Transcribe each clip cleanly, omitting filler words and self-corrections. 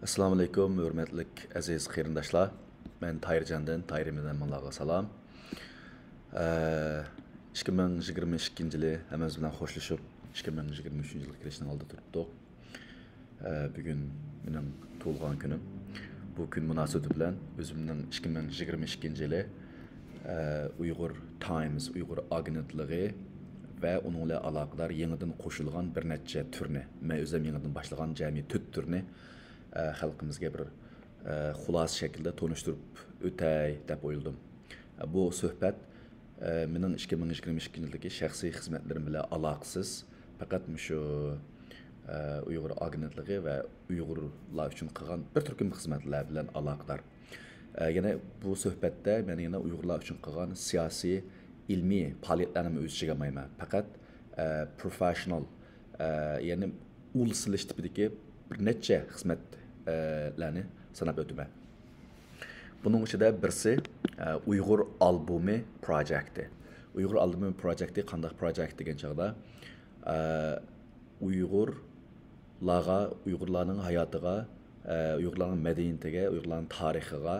Assalamu alaykum, hörmətli əziz qeyrindaşlar. Mən Tahircandan, Tahirimindən Allah'a salam. 2022 yılı həməz bilan xoşlaşıb 2023 yılga kirishning oldida turibdik. Bugün mening tug'ilgan kunim. Bu kun munosabati bilan o'zimning 2022 yili Uyg'ur Times, Uyg'ur agentligi və onunla əlaqədar yenidən qoşulğan bir neçə turni, mən özüm yenidən başlagan cəmi 4 turni xalqımızga bir xulas şəkildə tonuşdurub ötəy deb oyladım. Bu söhbət mening 2022 yildagi şəxsi xizmətlərim bilan əlaqəsiz, faqat şu Uyğur agentligi və Uyğurlar üçün qılğan bir türküm xizmətlər bilan əlaqədar. Yana bu söhbətdə mən yana Uyğurlar üçün qılğan siyasi, ilmi fəaliyyətlərimi öz içigə almayman. Faqat professional, yəni uluslararası tipidagi bir neçə xizmətlərni sanab ötümə. Bunun içində birisi Uyğur albumi projekti. Uyğur albumi projekti qandaq projekt degan çağda Uyğurlarning hayotiga, Uyğurlarning madaniyatiga, Uyğurlarning tarixiga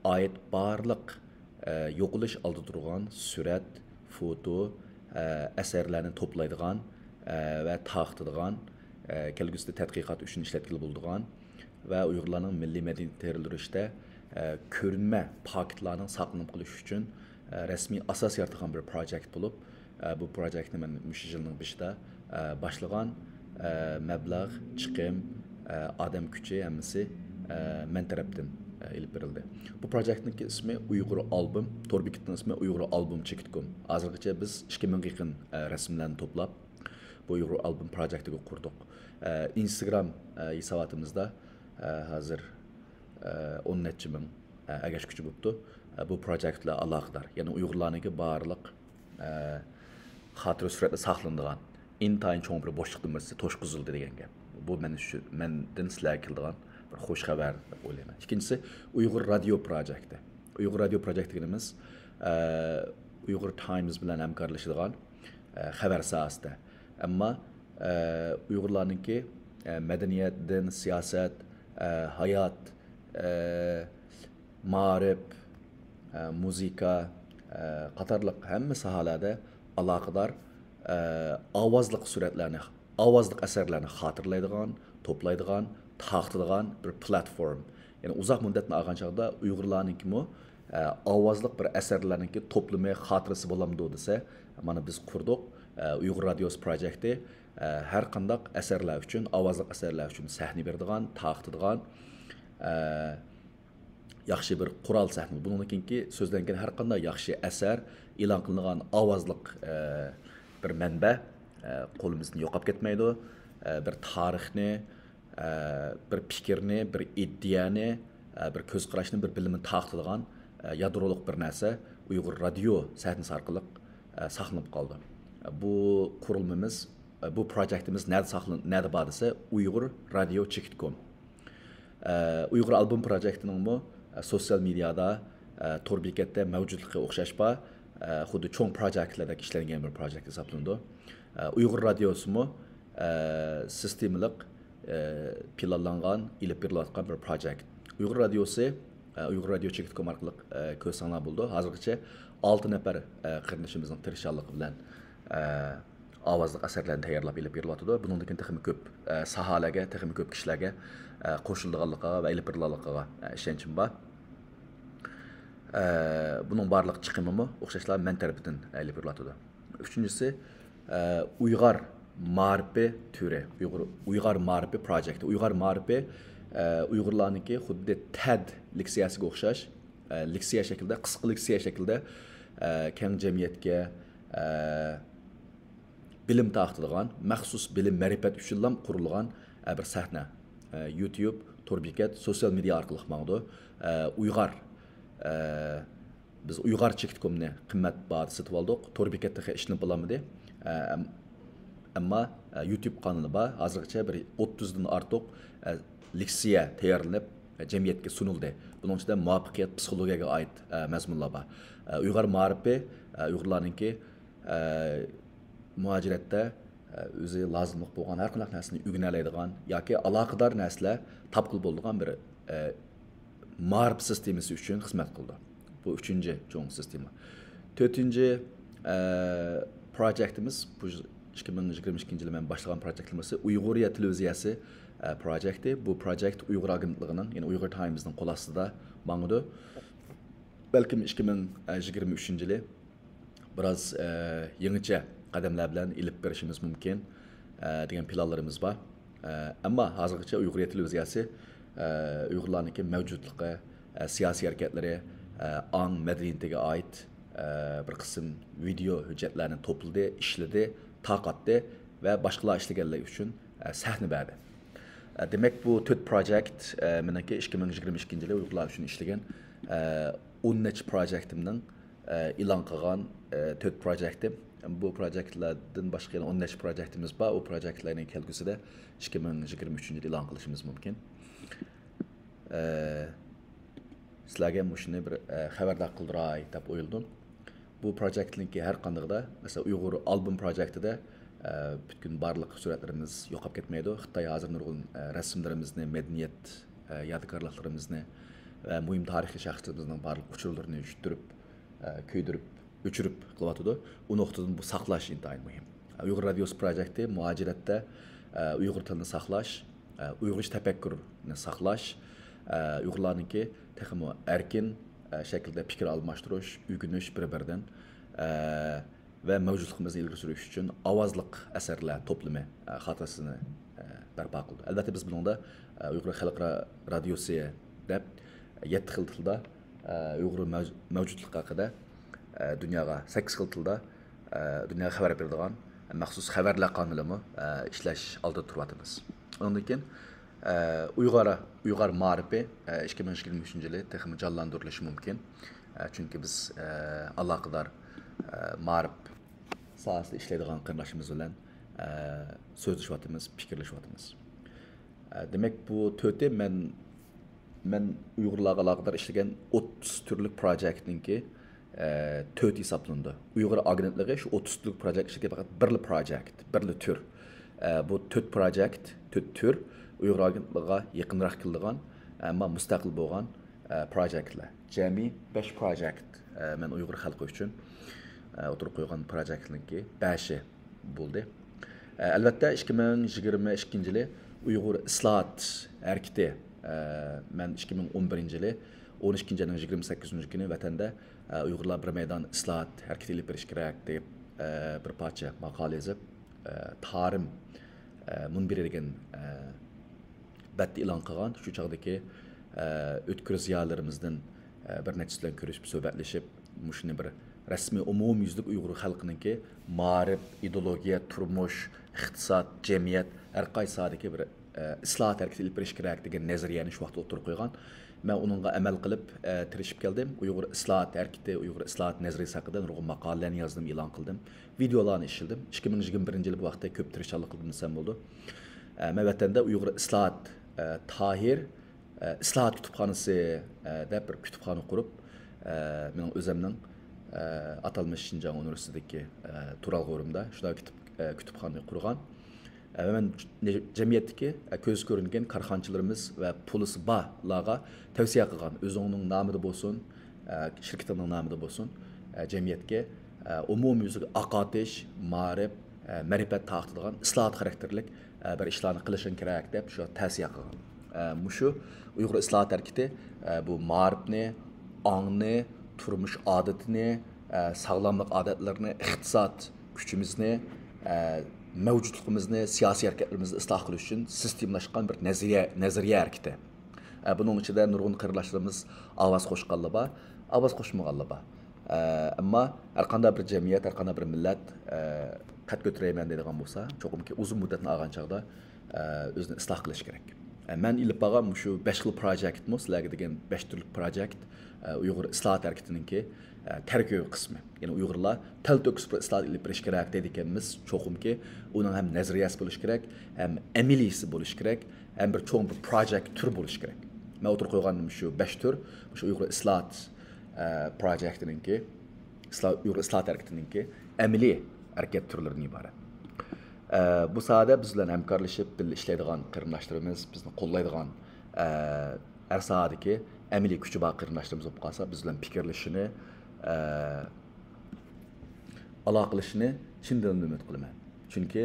oid barliq yo'qolish oldida turgan surat, foto, asarlarni to'playdigan və taqtidgan, kelgusida tədqiqat üçün işlətkili bulduğan və Uyğurlarning milliy mədəniyyət terlörüşdə ko'rinma paketlarning saqlanib qolish uchun rasmiy asos yaratgan bir projekt bo'lib, bu projektni men shu yilning beshida boshlagan, mablag', chiqim, odam kuchi hammasi men tarafdan ilib berildi. Bu projektning ismi Uyg'ur album, tor bekitning ismi Uyg'ur album chekitkom. Hozirgacha biz 2000 ga yaqin rasmlarni to'plab bu Uyg'ur album projektiga qurdik. Instagram hisobotimizda hozir 10 necha ming agash kuchi bo'libdi. Bu projekt bilan aloqador. Ya'ni Uyg'urlarning barliq xotira suratlar saqlanadigan intayin cho'ng bir bo'shliqdan birisi to'shqizildi degan gap. Bu mendan sizlarga keladigan bir xush xabar deb o'ylayman. İkincisi Uyg'ur radio projekti. Uyg'ur radio projekti deganimiz Uyg'ur Times bilan hamkorlashadigan xabar sohasida. Ammo Uyg'urlarningki madaniyat, din, siyosat, hayot, ma'rif, musiqa qatorliq hamma sohalarda aloqador ovozliq suratlarni, ovozliq asarlarni xotirlaydigan, to'playdigan, taqtidgan bir platform. Yani uzaq müddətini alğan çağda Uyğurlarınki ovozliq bir asarlarninki toplumi xotirasi bo'lamdi desa, mana biz qurduq. Uyghur Radiosu projekti hər qandaq əsərlər üçün, ovozliq əsərlər üçün səhni berdigan, taqtidgan yaxşı bir qural səhni. Bununkinki sözlənən hər qandaq yaxşı əsər elan qilingan ovozliq bir mənbə qo'limizdan yo'qolib ketmaydi. Bir tarixni, bir fikrni, bir iddiani, bir ko'z qarashni, bir bilimni taqtidgan yadroliq bir narsa Uyg'ur radio sahnasi orqali saqlanib qoldi. Bu qurulmamiz, bu projektimiz nerede bor desa Uyg'ur radio chekitkom. Uyg'ur album projektining bu sosyal medyada, tor bekatda mavjudligi o'xshash bor, xuddi cho'ng projektlarda ishlangan bir projekt hisoblanadi. Uyg'ur radiosi sistemalik planlangan, ilib berilayotgan bir projekt. Uyg'ur radiosi, Uyg'ur radio chekitkom orqali ko'rsanlar bo'ldi. Hozirgacha 6 nafar qarindishimizning tirishchanligi bilan ovozliq asarlarni tayyorlab ilib berilyotdi. Buningdan texnik ko'p sohalarga, texnik ko'p kishilarga qo'shilganligiga va ilib berilganligiga ishonchim bor. Bunun barliq chiqimimi o'xshashlar men tarafidan ilib beriladi. Uchinchisi Uyg'ur ma'rifi turi, Uyg'ur ma'rifi projekti. Uyg'ur ma'rifi Uyg'urlarningki xuddi TED leksiyasiga o'xshash, leksiya shaklida, qisqa leksiya shaklida keng jamiyatga bilim taqtidgan, maxsus bilim ma'rifat uchun qurilgan bir sahna. YouTube, tor bekat, sosyal media orqali maqdi. Uyg'ur biz Uyg'ur chekitkomni qimmatbaho sotib oldik. Tor bekatda ishlanib bo'lamidi. Ammo YouTube kanali bor. Hozirgacha bir 30 dan ortiq leksiya tayyorlanib jamiyatga sunildi. Buning ichida muvaffaqiyat psixologiyaga oid mazmunlar bor. Uyg'ur ma'rifi Uyg'urlarningki muhaciratda o'zi lozimlik bo'lgan har qanday narsani o'rganoladigan yoki aloqador narsalar topqil bo'ladigan bir ma'rif sistemasi uchun xizmat qildi. Bu uchinchi cho'ng sistema. To'rtinchi proyektimiz bu 2022 yılı mən başlayan proyektimiz Uyg'uriya televiziyasi proyekti. Bu proyekt Uyg'ur agentligining, ya'ni Uyghur Times'ning qo'l ostida mang'idi. Balkim 2023 yılı biraz yangicha qadamlar bilan ilib berishimiz mumkin degan planlarimiz var. Ammo hozirgacha Uyg'uriya televiziyasi Uyg'urlarning mavjudligi, siyosiy harakatlari, ang madaniyatiga oid bir qism video hujjatlarni to'pladi, ishladi, taqatdi va boshqalar ishlaganlar uchun sahna berdi. Demak bu 4 proyekt meniki 2022 yılı Uyg'urlar uchun ishlagan 10 necha proyektimning e'lon qilgan 4 proyektim. Bu proyektlardan boshqa yana 10 necha proyektimiz bor. O proyektlarning kelgusida 2023 yılı e'lon qilishimiz mumkin. Sizlarga shuni bir xabardor qildiray deb o'yladim. Bu proyektninki har qandayda, mesela Uyg'ur album proyektida bütün barliq suratlarimiz yo'qolib ketmaydi. Xitoy hozir nurg'un rasmlarimizni, madaniyat yodgorliklarimizni va muhim tarixiy shaxslarımızın barliq uchurlarini yuttirib, kuydirib, o'chirib qilyotdi. U nuqtadan bu saqlash intayin muhim. Uyg'ur radiosi proyekti muajiratda Uyg'ur tilini saqlash, Uyg'urcha tafakkurni saqlash, Uyg'urlarninki texmo erkin şekilde fikir almashtirish, o'rganish bir-biridan ve mevcutluğumuzu ilgili sürüş için avazlık eserler toplama hatasını barpo qildi. Albatta biz buningda Uyg'ur Xalq Radiosi deb 7 xil tilda Uyg'ur mavjudligi haqida dunyoga 8 xil tilda dunyoga xabar beradigan maxsus xabarlar qonunimi ishlash oldida turyapmiz. Ondan keyin Uyghur ma'rifi 2023 yılı texmi canlandırılışı mümkün. Çünkü biz aloqador ma'rif sohasida ishlaydigan qarindoshimiz bilan so'zlashyapmiz, fikrlashyapmiz. Demak bu to'rtta men Uyg'urlarga aloqador ishlagan 30 turlik proyektninki 4 hisoblandi. Uyg'ur agentligi shu 30 turlik proyekt ishlagan faqat birli proyekt, birli tur. Bu 4 proyekt, 4 tur Uyg'ur agentligiga yaqinroq keladigan, ammo mustaqil bo'lgan proyektlar. Jami 5 proyekt men Uyg'ur xalqi uchun o'tirib qo'ygan proyektlarniki 5i bo'ldi. Albatta 2022 yılı Uyg'ur islohot harakati men 2011 yılı 12 ayning 28 kuni vatanda Uyg'urlar bir maydon islohot harakati ilib berish kerak deb bir parcha maqola yozib Tarim munbiri degan batni e'lon qilgan. Shu chog'dagi o'tkir ziyolarimizdan bir nechasi bilan ko'rishib, suhbatlashib, shuni bir rasmiy umumyuzlik Uyg'ur xalqininki ma'rif, ideologiya, turmush, iqtisod, jamiyat har qaysi sohadagi bir islohot harakati ilib berish kerak degan nazariyani shu vaqtda o'tirib qo'ygan. Men uningga amal qilib tirishib keldim. Uyg'ur islohot harakati, Uyg'ur islohot nazariyasi haqida nurg'un maqolalarni yozdim, e'lon qildim. Videolarni ishildim. 2021 yılı bu vaqtda ko'p tirishchilik qildim desam bo'ldi. Men vatanda Uyg'ur islohot Tahir islohot kutubxonasi deb bir kutubxona qurib, men o'zimning atalmış Şinjan Üniversitedeki Turalg'o'rimda shunday kutubxona qurgan. Ben cemiyetteki ko'z ko'ringan korxonchilarimiz va pulisi borlarga tavsiya qilgan. O'zining nomida bo'lsin, shirkatining nomida bo'lsin, cemiyetga umumyuzlik aqotish, ma'rif, ma'rifat taqdigan islohot xarakterlik bir ishlarni qilishing kerak deb shu tavsiya qilgan. Mushu Uyg'ur islohot harakati bu ma'rifni, ongni, turmush odatini, sağlamlık odatlarini, iqtisod kuchimizni, mevcutluğumuzni, siyasi hareketlerimizni ıslah qilish uchun sistemlashgan bir nazariya harakati. Bunun içinde nurg'un qarindoshlarimiz ovoz qo'shganlar bor, ovoz qo'shmaganlar bor. Ammo har qanday bir jamiyat, har qanday bir millat qad ko'tarayman deydigan bo'lsa, cho'qimki uzun muddatni olgan chog'da o'zini isloh qilish kerak. Men ilib borgan shu 5 xil proyektmi, sizlarga degan 5 turlik proyekt Uyg'ur islohot harakatiningki tarkibiy qismi. Ya'ni Uyg'urlar til to'kis bir islohot ilib berish kerak deydiganimiz cho'qimki uning ham nazariyasi bo'lishi kerak, ham amaliysi bo'lishi kerak, ham bir cho'ng bir proyekt tur bo'lishi kerak. Men o'tirib qo'yganim shu 5 tur, shu Uyg'ur islohot proyektiningki, Uyg'ur islohot harakatiningki amaliy harakat turlaridan iborat. Bu sahada biz bilan hamkorlashib birga ishlaydigan qarindoshlarimiz, bizni qo'llaydigan har sohadagi amaliy kuchi bor qarindoshlarimiz bo'lib qolsa, biz bilan fikrlashishini, aloqalashishini chindan umid qilaman. Chunki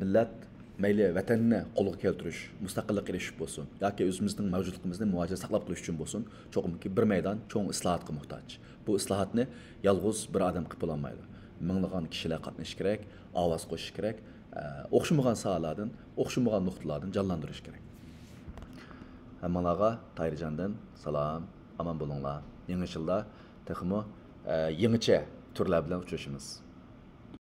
millat mayli vatanni qo'lga keltirish, mustaqillik erishish bo'lsin yoki o'zimizning mavjudligimizni muvofiq saqlab qolish uchun bo'lsin, cho'qimki bir maydon cho'ng islohotga muhtoj. Bu islohotni yolg'iz bir odam qilib bo'lolmaydi. Minglagan kishilar qatnashish kerak, ovoz qo'shish kerak, o'xshamagan sohalardan, o'xshamagan nuqtalardan jonlantirish kerak. Hammalarga Tayirjondan salom, omon bo'linglar. Yangi yilda texmo yangicha turlar bilan uchrashamiz.